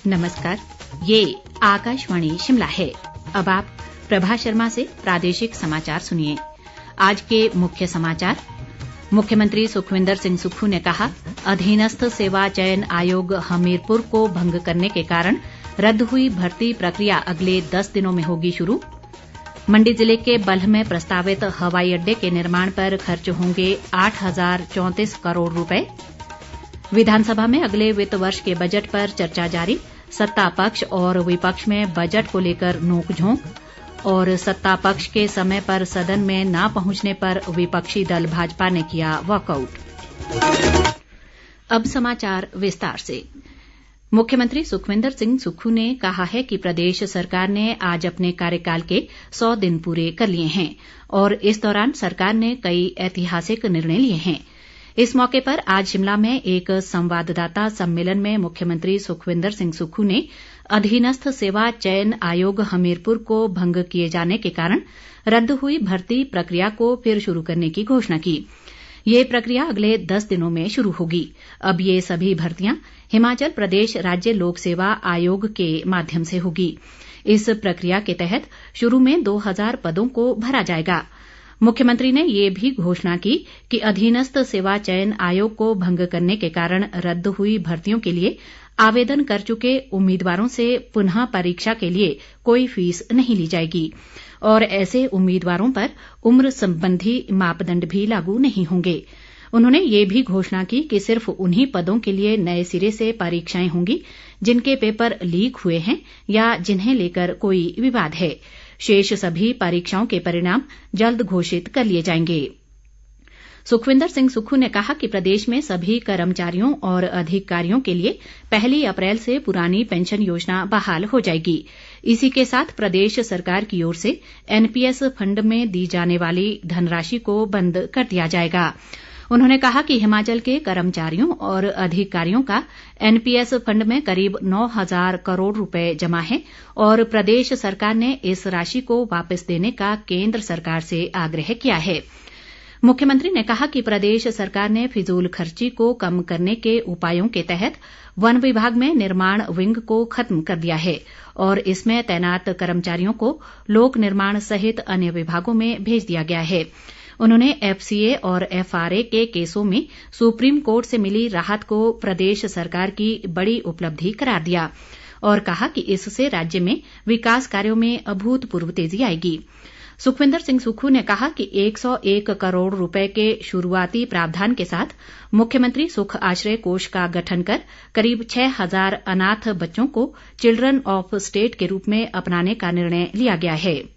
नमस्कार, ये आकाशवाणी शिमला है। अब आप प्रभा शर्मा से प्रादेशिक समाचार सुनिए। आज के मुख्य समाचार। मुख्यमंत्री सुखविंदर सिंह सुक्खू ने कहा, अधीनस्थ सेवा चयन आयोग हमीरपुर को भंग करने के कारण रद्द हुई भर्ती प्रक्रिया अगले 10 दिनों में होगी शुरू। मंडी जिले के बल्ह में प्रस्तावित हवाई अड्डे के निर्माण पर खर्च होंगे 8,034 करोड़ रुपए। विधानसभा में अगले वित्त वर्ष के बजट पर चर्चा जारी। सत्ता पक्ष और विपक्ष में बजट को लेकर नोक-झोंक। और सत्ता पक्ष के समय पर सदन में न पहुंचने पर विपक्षी दल भाजपा ने किया वॉकआउट। अब समाचार विस्तार से। मुख्यमंत्री सुखविंदर सिंह सुक्खू ने कहा है कि प्रदेश सरकार ने आज अपने कार्यकाल के 100 दिन पूरे कर लिए हैं और इस दौरान सरकार ने कई ऐतिहासिक निर्णय लिए हैं। इस मौके पर आज शिमला में एक संवाददाता सम्मेलन में मुख्यमंत्री सुखविंदर सिंह सुक्खू ने अधीनस्थ सेवा चयन आयोग हमीरपुर को भंग किए जाने के कारण रद्द हुई भर्ती प्रक्रिया को फिर शुरू करने की घोषणा की। ये प्रक्रिया अगले 10 दिनों में शुरू होगी। अब ये सभी भर्तियां हिमाचल प्रदेश राज्य लोक सेवा आयोग के माध्यम से होगी। इस प्रक्रिया के तहत शुरू में 2000 पदों को भरा जाएगा। मुख्यमंत्री ने ये भी घोषणा की कि अधीनस्थ सेवा चयन आयोग को भंग करने के कारण रद्द हुई भर्तियों के लिए आवेदन कर चुके उम्मीदवारों से पुनः परीक्षा के लिए कोई फीस नहीं ली जाएगी और ऐसे उम्मीदवारों पर उम्र संबंधी मापदंड भी लागू नहीं होंगे। उन्होंने ये भी घोषणा की कि सिर्फ उन्हीं पदों के लिए नए सिरे से परीक्षाएं होंगी जिनके पेपर लीक हुए हैं या जिन्हें लेकर कोई विवाद है। शेष सभी परीक्षाओं के परिणाम जल्द घोषित कर लिए जाएंगे। सुखविंदर सिंह सुक्खू ने कहा कि प्रदेश में सभी कर्मचारियों और अधिकारियों के लिए 1 अप्रैल से पुरानी पेंशन योजना बहाल हो जाएगी। इसी के साथ प्रदेश सरकार की ओर से एनपीएस फंड में दी जाने वाली धनराशि को बंद कर दिया जाएगा। उन्होंने कहा कि हिमाचल के कर्मचारियों और अधिकारियों का एनपीएस फंड में करीब 9,000 करोड़ रुपए जमा है और प्रदेश सरकार ने इस राशि को वापस देने का केंद्र सरकार से आग्रह किया है। मुख्यमंत्री ने कहा कि प्रदेश सरकार ने फिजूल खर्ची को कम करने के उपायों के तहत वन विभाग में निर्माण विंग को खत्म कर दिया है और इसमें तैनात कर्मचारियों को लोक निर्माण सहित अन्य विभागों में भेज दिया गया है। उन्होंने एफसीए और एफआरए के केसों में सुप्रीम कोर्ट से मिली राहत को प्रदेश सरकार की बड़ी उपलब्धि करार दिया और कहा कि इससे राज्य में विकास कार्यों में अभूतपूर्व तेजी आएगी। सुखविंदर सिंह सुक्खू ने कहा कि 101 करोड़ रुपए के शुरुआती प्रावधान के साथ मुख्यमंत्री सुख आश्रय कोष का गठन कर करीब 6,000 अनाथ बच्चों को चिल्ड्रन ऑफ स्टेट के रूप में अपनाने का निर्णय लिया गया है।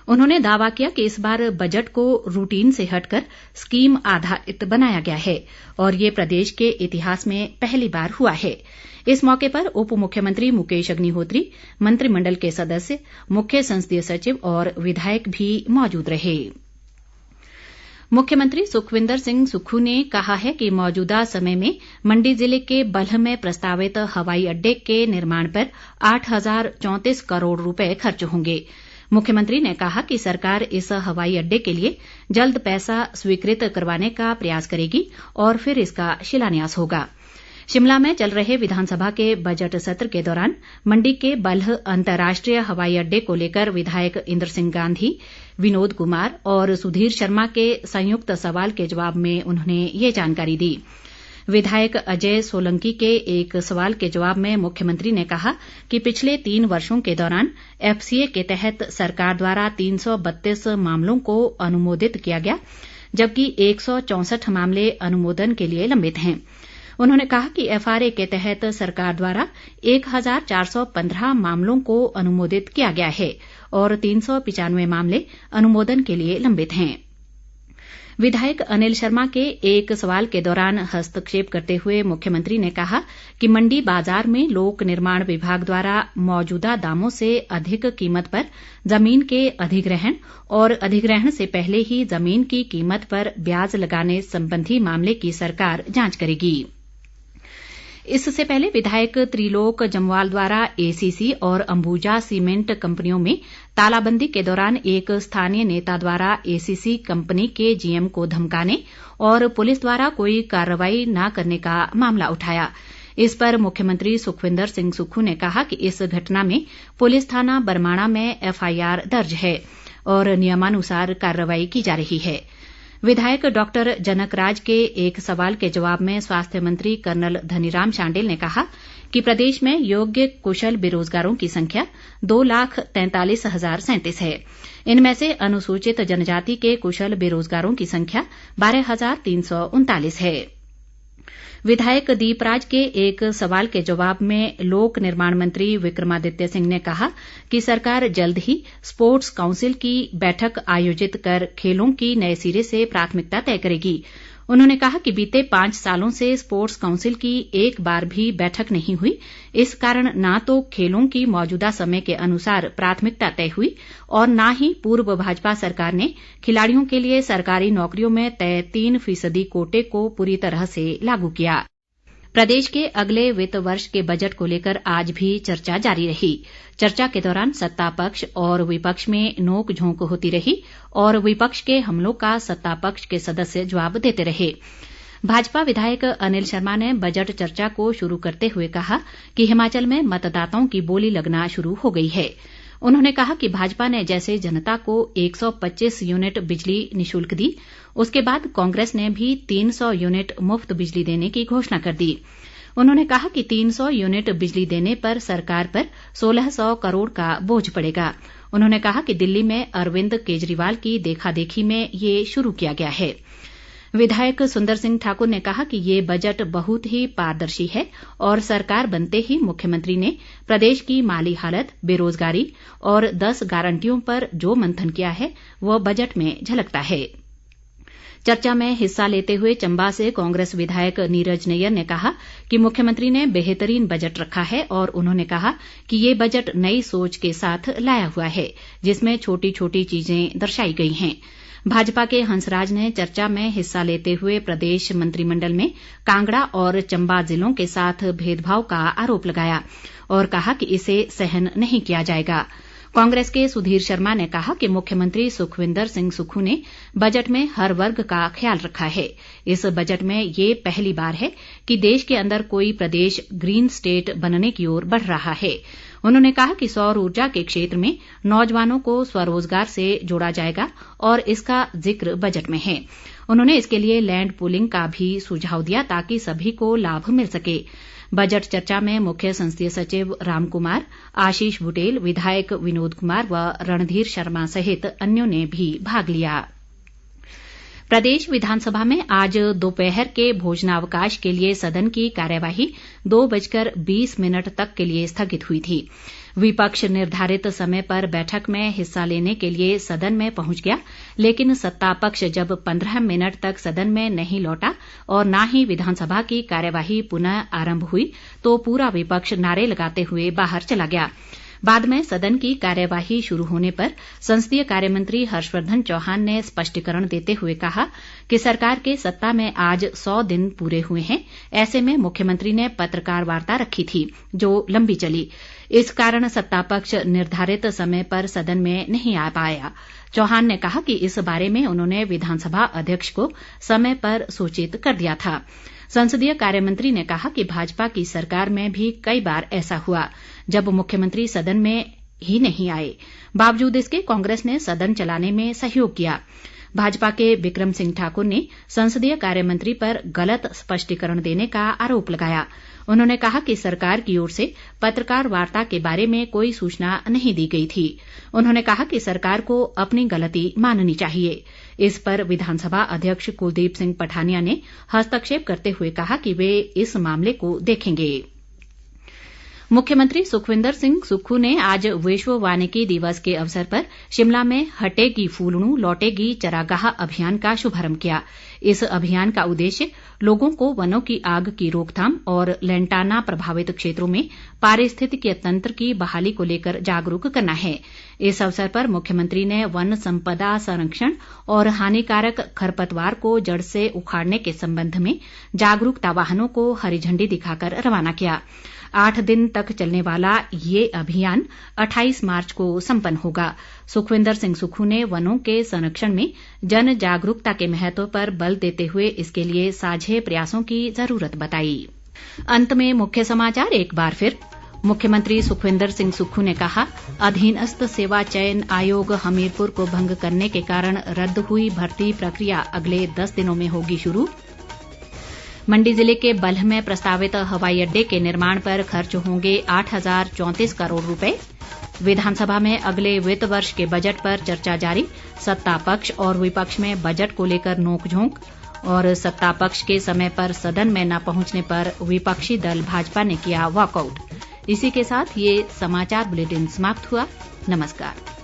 उन्होंने दावा किया कि इस बार बजट को रूटीन से हटकर स्कीम आधारित बनाया गया है और ये प्रदेश के इतिहास में पहली बार हुआ है। इस मौके पर उप मुख्यमंत्री मुकेश अग्निहोत्री, मंत्रिमंडल के सदस्य, मुख्य संसदीय सचिव और विधायक भी मौजूद रहे। मुख्यमंत्री सुखविंदर सिंह सुक्खू ने कहा है कि मौजूदा समय में मंडी जिले के बल्ह में प्रस्तावित हवाई अड्डे के निर्माण पर 8,034 करोड़ रुपए खर्च होंगे। मुख्यमंत्री ने कहा कि सरकार इस हवाई अड्डे के लिए जल्द पैसा स्वीकृत करवाने का प्रयास करेगी और फिर इसका शिलान्यास होगा। शिमला में चल रहे विधानसभा के बजट सत्र के दौरान मंडी के बल्ह अंतर्राष्ट्रीय हवाई अड्डे को लेकर विधायक इंद्र सिंह गांधी, विनोद कुमार और सुधीर शर्मा के संयुक्त सवाल के जवाब में उन्होंने ये जानकारी दी। विधायक अजय सोलंकी के एक सवाल के जवाब में मुख्यमंत्री ने कहा कि पिछले 3 वर्षों के दौरान एफसीए के तहत सरकार द्वारा 332 मामलों को अनुमोदित किया गया जबकि 164 मामले अनुमोदन के लिए लंबित हैं। उन्होंने कहा कि एफआरए के तहत सरकार द्वारा 1,415 मामलों को अनुमोदित किया गया है और 395 मामले अनुमोदन के लिए लंबित हैं। विधायक अनिल शर्मा के एक सवाल के दौरान हस्तक्षेप करते हुए मुख्यमंत्री ने कहा कि मंडी बाजार में लोक निर्माण विभाग द्वारा मौजूदा दामों से अधिक कीमत पर जमीन के अधिग्रहण और अधिग्रहण से पहले ही जमीन की कीमत पर ब्याज लगाने संबंधी मामले की सरकार जांच करेगी। इससे पहले विधायक त्रिलोक जम्वाल द्वारा एसीसी और अंबुजा सीमेंट कंपनियों में तालाबंदी के दौरान एक स्थानीय नेता द्वारा एसीसी कंपनी के जीएम को धमकाने और पुलिस द्वारा कोई कार्रवाई न करने का मामला उठाया। इस पर मुख्यमंत्री सुखविंदर सिंह सुक्खू ने कहा कि इस घटना में पुलिस थाना बरमाणा में एफआईआर दर्ज है और नियमानुसार कार्रवाई की जा रही है। विधायक डॉक्टर जनकराज के एक सवाल के जवाब में स्वास्थ्य मंत्री कर्नल धनीराम शांडिल ने कहा कि प्रदेश में योग्य कुशल बेरोजगारों की संख्या 2,43,037 है। इनमें से अनुसूचित जनजाति के कुशल बेरोजगारों की संख्या 12,339 है। विधायक दीपराज के एक सवाल के जवाब में लोक निर्माण मंत्री विक्रमादित्य सिंह ने कहा कि सरकार जल्द ही स्पोर्ट्स काउंसिल की बैठक आयोजित कर खेलों की नए सिरे से प्राथमिकता तय करेगी। उन्होंने कहा कि बीते 5 सालों से स्पोर्ट्स काउंसिल की एक बार भी बैठक नहीं हुई। इस कारण न तो खेलों की मौजूदा समय के अनुसार प्राथमिकता तय हुई और न ही पूर्व भाजपा सरकार ने खिलाड़ियों के लिए सरकारी नौकरियों में तय 3% कोटे को पूरी तरह से लागू किया। प्रदेश के अगले वित्त वर्ष के बजट को लेकर आज भी चर्चा जारी रही। चर्चा के दौरान सत्ता पक्ष और विपक्ष में नोक झोंक होती रही और विपक्ष के हमलों का सत्ता पक्ष के सदस्य जवाब देते रहे। भाजपा विधायक अनिल शर्मा ने बजट चर्चा को शुरू करते हुए कहा कि हिमाचल में मतदाताओं की बोली लगना शुरू हो गई है। उन्होंने कहा कि भाजपा ने जैसे जनता को 125 यूनिट बिजली निशुल्क दी, उसके बाद कांग्रेस ने भी 300 यूनिट मुफ्त बिजली देने की घोषणा कर दी। उन्होंने कहा कि 300 यूनिट बिजली देने पर सरकार पर 1600 करोड़ का बोझ पड़ेगा। उन्होंने कहा कि दिल्ली में अरविंद केजरीवाल की देखा-देखी में ये शुरू किया गया है। विधायक सुंदर सिंह ठाकुर ने कहा कि ये बजट बहुत ही पारदर्शी है और सरकार बनते ही मुख्यमंत्री ने प्रदेश की माली हालत, बेरोजगारी और 10 गारंटियों पर जो मंथन किया है वह बजट में झलकता है। चर्चा में हिस्सा लेते हुए चंबा से कांग्रेस विधायक नीरज नैयर ने कहा कि मुख्यमंत्री ने बेहतरीन बजट रखा है और उन्होंने कहा कि ये बजट नई सोच के साथ लाया हुआ है जिसमें छोटी छोटी चीजें दर्शाई गई हैं। भाजपा के हंसराज ने चर्चा में हिस्सा लेते हुए प्रदेश मंत्रिमंडल में कांगड़ा और चंबा जिलों के साथ भेदभाव का आरोप लगाया और कहा कि इसे सहन नहीं किया जाएगा। कांग्रेस के सुधीर शर्मा ने कहा कि मुख्यमंत्री सुखविंदर सिंह सुक्खू ने बजट में हर वर्ग का ख्याल रखा है। इस बजट में ये पहली बार है कि देश के अंदर कोई प्रदेश ग्रीन स्टेट बनने की ओर बढ़ रहा है। उन्होंने कहा कि सौर ऊर्जा के क्षेत्र में नौजवानों को स्वरोजगार से जोड़ा जाएगा और इसका जिक्र बजट में है। उन्होंने इसके लिए लैंड पूलिंग का भी सुझाव दिया ताकि सभी को लाभ मिल सके। बजट चर्चा में मुख्य संसदीय सचिव रामकुमार, आशीष बुटेल, विधायक विनोद कुमार व रणधीर शर्मा सहित अन्यों ने भी भाग लिया। प्रदेश विधानसभा में आज दोपहर के भोजनावकाश के लिए सदन की कार्यवाही 2:20 तक के लिए स्थगित हुई थी। विपक्ष निर्धारित समय पर बैठक में हिस्सा लेने के लिए सदन में पहुंच गया, लेकिन सत्ता पक्ष जब 15 मिनट तक सदन में नहीं लौटा और न ही विधानसभा की कार्यवाही पुनः आरंभ हुई तो पूरा विपक्ष नारे लगाते हुए बाहर चला गया। बाद में सदन की कार्यवाही शुरू होने पर संसदीय कार्य मंत्री हर्षवर्धन चौहान ने स्पष्टीकरण देते हुए कहा कि सरकार के सत्ता में आज 100 दिन पूरे हुए हैं। ऐसे में मुख्यमंत्री ने पत्रकार वार्ता रखी थी जो लंबी चली। इस कारण सत्ता पक्ष निर्धारित समय पर सदन में नहीं आ पाया। चौहान ने कहा कि इस बारे में उन्होंने विधानसभा अध्यक्ष को समय पर सूचित कर दिया था। संसदीय कार्य मंत्री ने कहा कि भाजपा की सरकार में भी कई बार ऐसा हुआ जब मुख्यमंत्री सदन में ही नहीं आए, बावजूद इसके कांग्रेस ने सदन चलाने में सहयोग किया। भाजपा के बिक्रम सिंह ठाकुर ने संसदीय कार्य मंत्री पर गलत स्पष्टीकरण देने का आरोप लगाया। उन्होंने कहा कि सरकार की ओर से पत्रकार वार्ता के बारे में कोई सूचना नहीं दी गई थी। उन्होंने कहा कि सरकार को अपनी गलती माननी चाहिए। इस पर विधानसभा अध्यक्ष कुलदीप सिंह पठानिया ने हस्तक्षेप करते हुए कहा कि वे इस मामले को देखेंगे। मुख्यमंत्री सुखविंदर सिंह सुक्खू ने आज विश्व वानिकी दिवस के अवसर पर शिमला में हटेगी फूलणु लौटेगी चरागाह अभियान का शुभारंभ किया। इस अभियान का उद्देश्य लोगों को वनों की आग की रोकथाम और लैंटाना प्रभावित क्षेत्रों में पारिस्थितिकीय तंत्र की बहाली को लेकर जागरूक करना है। इस अवसर पर मुख्यमंत्री ने वन संपदा संरक्षण और हानिकारक खरपतवार को जड़ से उखाड़ने के संबंध में जागरूकता वाहनों को हरी झंडी दिखाकर रवाना किया। 8 दिन तक चलने वाला ये अभियान 28 मार्च को संपन्न होगा। सुखविंदर सिंह सुक्खू ने वनों के संरक्षण में जन जागरूकता के महत्व पर बल देते हुए इसके लिए साझे प्रयासों की जरूरत बताई। अंत में मुख्य समाचार एक बार फिर। मुख्यमंत्री सुखविंदर सिंह सुक्खू ने कहा, अधीनस्थ सेवा चयन आयोग हमीरपुर को भंग करने के कारण रद्द हुई भर्ती प्रक्रिया अगले 10 दिनों में होगी शुरू। मंडी जिले के बल्ह में प्रस्तावित हवाई अड्डे के निर्माण पर खर्च होंगे 8,034 करोड़ रुपए। विधानसभा में अगले वित्त वर्ष के बजट पर चर्चा जारी। सत्ता पक्ष और विपक्ष में बजट को लेकर नोकझोंक। और सत्ता पक्ष के समय पर सदन में न पहुंचने पर विपक्षी दल भाजपा ने किया वॉकआउट। इसी के साथ ये समाचार बुलेटिन समाप्त हुआ। नमस्कार।